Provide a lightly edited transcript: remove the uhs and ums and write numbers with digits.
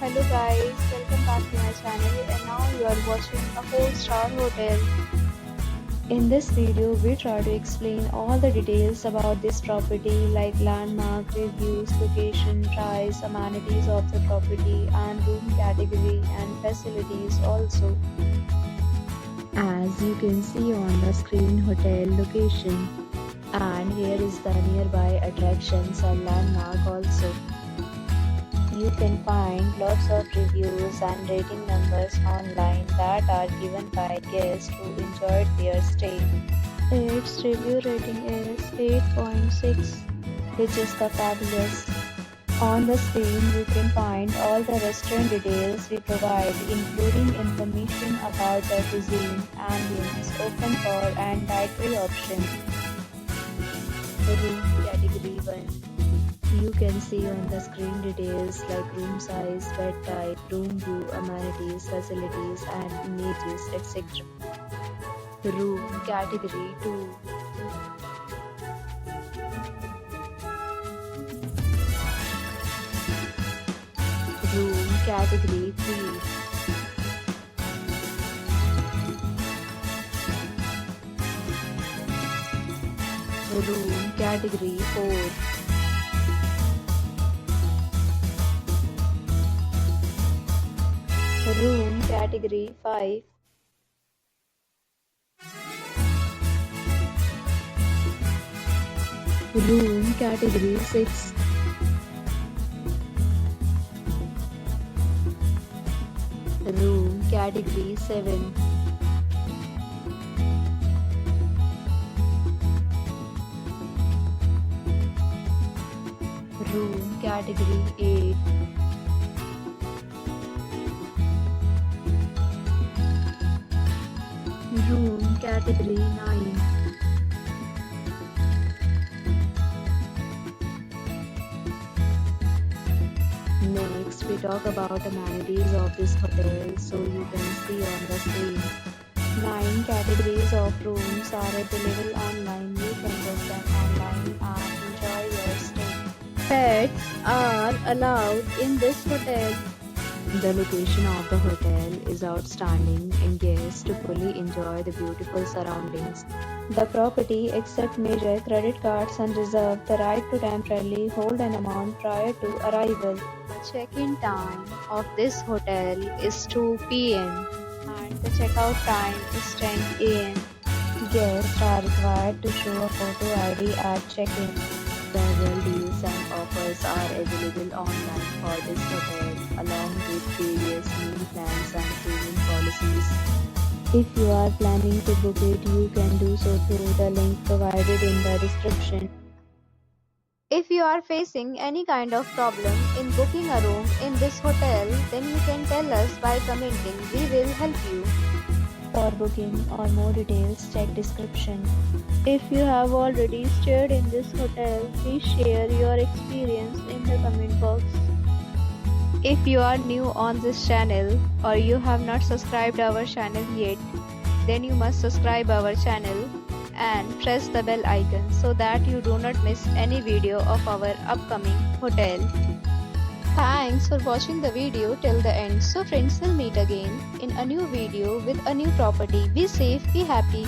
Hello guys, welcome back to my channel and now you are watching a 4-star hotel. In this video, we try to explain all the details about this property like landmark, reviews, location, price, amenities of the property and room category and facilities also. As you can see on the screen, hotel location, and here is the nearby attractions and landmark also. You can find lots of reviews and rating numbers online that are given by guests who enjoyed their stay. Its review rating is 8.6, which is the fabulous. On the screen, you can find all the restaurant details we provide, including information about the cuisine, ambience, open for and dietary options. Room category 1. You can see on the screen details like room size, bed type, room view, amenities, facilities and images, etc. Room category 2. Room category 3. Room category 4. Room category 5. Room category 6. Room category 7. Room category 8. Room category 9. Next, we talk about amenities of this hotel, so you can see on the screen. 9 categories of rooms are available online. You can book them online and enjoy your stay. Pets are allowed in this hotel. The location of the hotel is outstanding and guests to fully enjoy the beautiful surroundings. The property accepts major credit cards and reserves the right to temporarily hold an amount prior to arrival. The check-in time of this hotel is 2 p.m. and the check-out time is 10 a.m. Guests are required to show a photo ID at check-in. Several deals and offers are available online for this hotel, along with various meal plans and payment policies. If you are planning to book it, you can do so through the link provided in the description. If you are facing any kind of problem in booking a room in this hotel, then you can tell us by commenting. We will help you. For booking or more details, check description. If you have already stayed in this hotel, please share your experience in the comment box. If you are new on this channel or you have not subscribed our channel yet, then you must subscribe our channel and press the bell icon so that you do not miss any video of our upcoming hotel. Thanks for watching the video till the end. So friends, will meet again in a new video with a new property. Be safe, be happy.